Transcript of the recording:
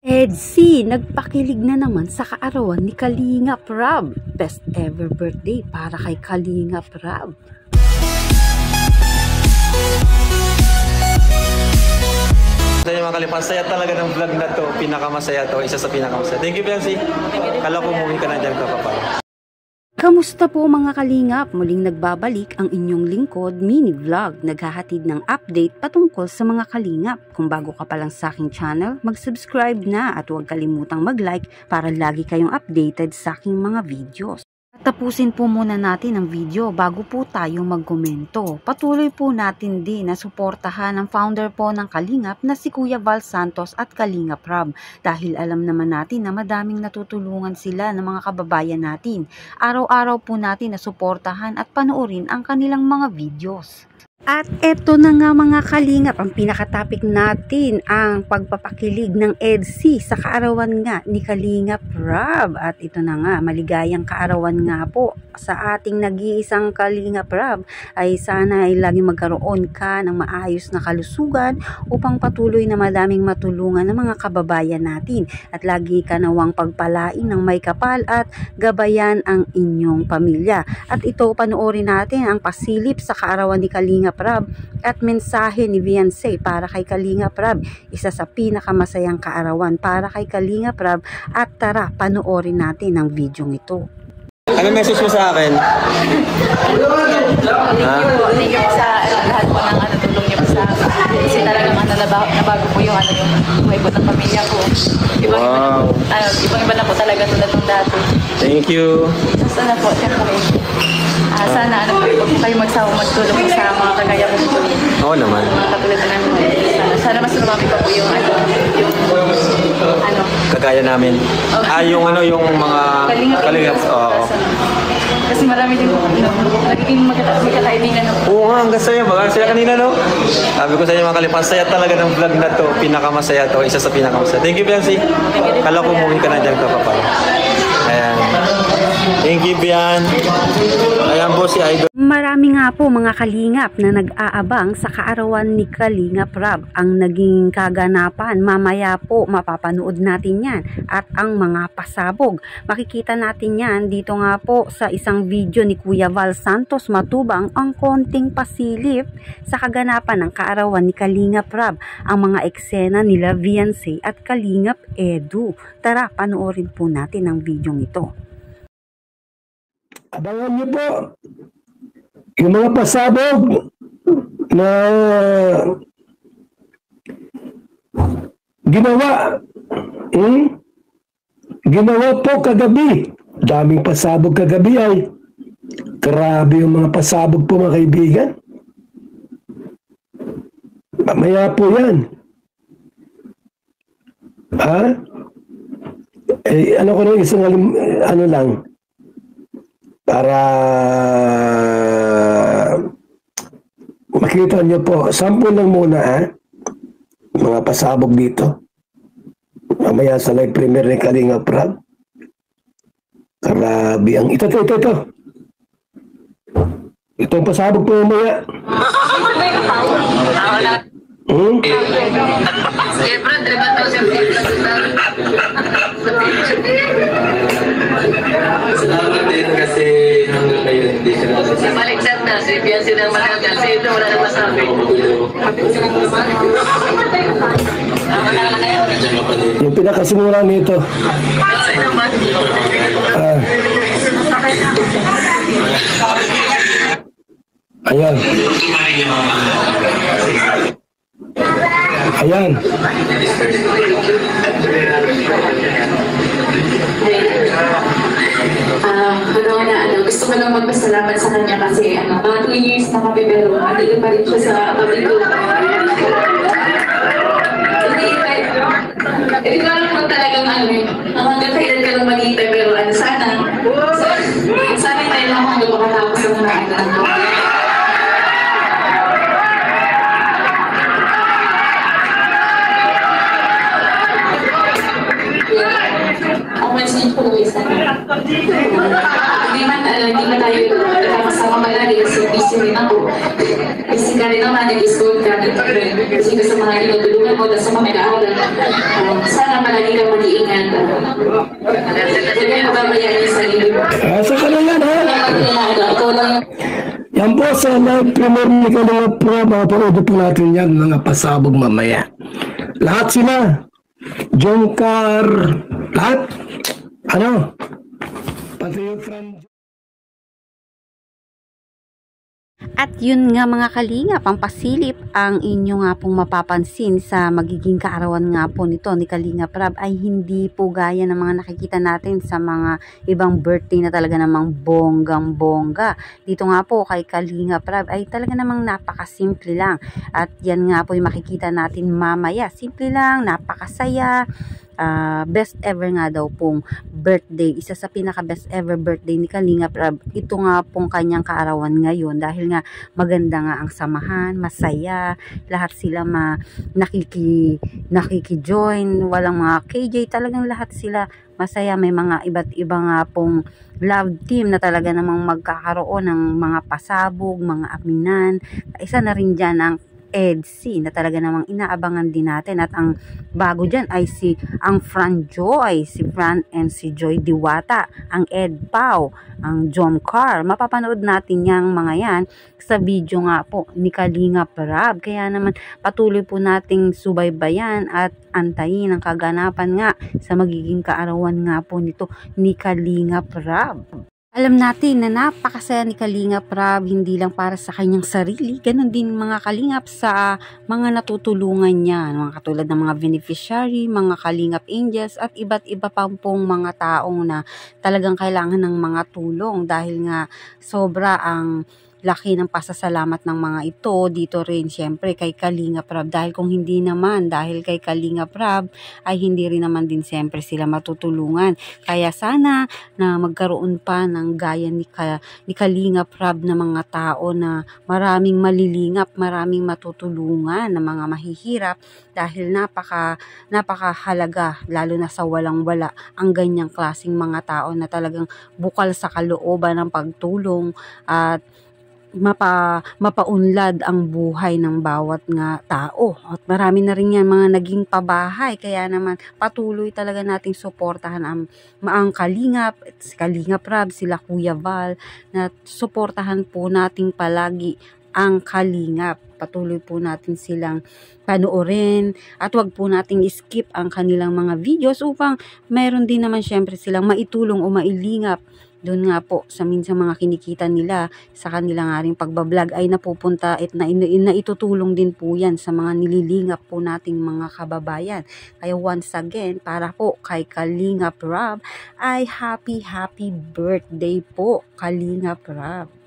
EDSI nagpakilig na naman sa kaarawan ni Kalingap Rab. Best ever birthday para kay Kalingap Rab. Sa mga kalipas, saya talaga ng vlog na to. Pinakamasaya to. Isa sa pinakamasaya. Thank you, Biancy. Kala ko umuwi ka na dyan ka pa. Kamusta po mga kalingap? Muling nagbabalik ang inyong lingkod mini vlog. Naghahatid ng update patungkol sa mga kalingap. Kung bago ka pa lang sa aking channel, mag-subscribe na at huwag kalimutang mag-like para lagi kayong updated sa aking mga videos. Tapusin po muna natin ang video bago po tayo magkomento. Patuloy po natin din na suportahan ang founder po ng Kalingap na si Kuya Val Santos at Kalingap Rab. Dahil alam naman natin na madaming natutulungan sila ng mga kababayan natin. Araw-araw po natin na suportahan at panoorin ang kanilang mga videos. At eto na nga mga kalingap, ang pinaka-topic natin ang pagpapakilig ng EDSI sa kaarawan nga ni Kalingap Rab. At ito na nga, maligayang kaarawan nga po sa ating nag-iisang Kalingap Rab ay sana ay lagi magkaroon ka ng maayos na kalusugan upang patuloy na madaming matulungan ng mga kababayan natin. At lagi ka nawang pagpalain ng may kapal at gabayan ang inyong pamilya. At ito, panoorin natin ang pasilip sa kaarawan ni Kalingap Rab at mensahe ni Viancy para kay Kalingap Rab, isa sa pinakamasayang kaarawan para kay Kalingap Rab. At tara, panoorin natin ang video ito. Ano message mo sa akin? Thank you sa lahat po ng tulong niyo po sa akin. Kasi talagang nabago po yung buhay po ng pamilya ko. Ibang-iba na po talaga tulad ng dati. Thank you. Sana po, siyempre. Sana po kayo magtulong sa mga kagaya po. Oo naman. Mga katulad na namin. Sana mas lumami pa po yung kagaya namin. Yung mga kalingap. Oo. Kasi marami din nagiging magkakaibigan. Oo nga, hanggang sa'yo. Sila kanina, no? Sabi ko sa inyo mga kalipas, saya talaga ng vlog na to. Pinakamasaya to. Isa sa pinakamasaya. Thank you, Biancy. Kala ko umuwi ka na dyan ka pa. Ayan. Thank you, Bian. Ayan po si Idol. Marami nga po mga kalingap na nag-aabang sa kaarawan ni Kalingap Rab. Ang naging kaganapan, mamaya po mapapanood natin yan. At ang mga pasabog, makikita natin yan dito nga po sa isang video ni Kuya Val Santos Matubang, ang konting pasilip sa kaganapan ng kaarawan ni Kalingap Rab. Ang mga eksena nila Viancy at Kalingap Edu. Tara, panoorin po natin ang video ito. Abangan niyo po yung mga pasabog na ginawa po kagabi. Daming pasabog kagabi ay. Grabe yung mga pasabog po mga kaibigan. Mamaya po yan. Ano ko na isang lang. Para makita nyo po, sample lang muna mga pasabog dito. Mamaya sa live premiere ni Kalingap Rab. Grabe ang ito. Ito ang pasabog po mamaya. Salamat din kasi hanggang ngayon hindi sila baliktad na si Biancy ng Malagal. Si ito wala na masabi. Yung pinakasimula nito. Ayan. Gusto ko lang magpasalamat sa kanya kasi mga 2 years na kami pero andito pa rin siya sa pabliko. Hindi ko alam kung talagang hanggang kailan ka lang mag-iipay pero sana tayo lang hanggang makatapos sa mga ang message ko lang isa. Hindi man tayo kasama malagi kasi busy rin ako. Busy ka rin naman, nag-school ka, kasi sa mga tinutulungan mo, sa mga nag-aaral. Sana malagi ka Kasi may mamaya yung sarili mo. Saka na yan, ha? Ikaw lang yung Yan po sa live premiere ni Kalingap Prab. Mapanood po natin yan, mga pasabog mamaya. Lahat sila. Jongkar, lahat. Ano? Pati yung friend. At yun nga mga kalingap, ang pasilip ang inyo nga pong mapapansin sa magiging kaarawan nga po nito ni Kalingap Prab ay hindi po gaya ng mga nakikita natin sa mga ibang birthday na talaga namang bonggang-bongga. Dito nga po kay Kalingap Prab ay talaga namang napakasimple lang. At yan nga po yung makikita natin mamaya. Simple lang, napakasaya. Best ever nga daw pong birthday, isa sa pinaka best ever birthday ni Kalingap Prab. Ito nga pong kanyang kaarawan ngayon dahil nga maganda nga ang samahan, masaya, lahat sila nakiki-join, walang mga KJ, talagang lahat sila masaya. May mga iba't iba nga pong love team na talaga namang magkakaroon ng mga pasabog, mga aminan. Isa na rin dyan ang EDC na talaga namang inaabangan din natin, at ang bago dyan ay ang Fran Joy, si Fran and si Joy Diwata, ang Ed Pau, ang Jomcar. Mapapanood natin yang mga yan sa video nga po ni Kalingap Prab, kaya naman patuloy po nating subaybayan at antayin ang kaganapan nga sa magiging kaarawan nga po nito ni Kalingap Prab. Alam natin na napakasaya ni Kalingap Prab, hindi lang para sa kanyang sarili, ganun din mga kalingap sa mga natutulungan niya, mga katulad ng mga beneficiary, mga Kalingap Angels at iba't iba pa pong mga taong na talagang kailangan ng mga tulong, dahil nga sobra ang laki ng pasasalamat ng mga ito dito rin syempre kay Kalingap Prab, dahil kung hindi naman dahil kay Kalingap Prab ay hindi rin naman din syempre sila matutulungan. Kaya sana na magkaroon pa ng gaya ni Kalingap Prab na mga tao na maraming malilingap, maraming matutulungan na mga mahihirap, dahil napakahalaga lalo na sa walang-wala ang ganyang klaseng mga tao na talagang bukal sa kalooban ng pagtulong at mapaunlad ang buhay ng bawat nga tao. At marami na rin yan mga naging pabahay, kaya naman patuloy talaga nating suportahan ang Kalingap, si Kalingap Prab, sila Kuya Val, na suportahan po nating palagi ang Kalingap. Patuloy po natin silang panoorin at wag po nating skip ang kanilang mga videos upang mayroon din naman syempre silang maitulong o mailingap doon nga po sa minsan mga kinikita nila sa kanila nga ring pagbablog ay napupunta at naitutulong din po yan sa mga nililingap po nating mga kababayan. Kaya once again, para po kay Kalingap Prab ay happy birthday po Kalingap Prab.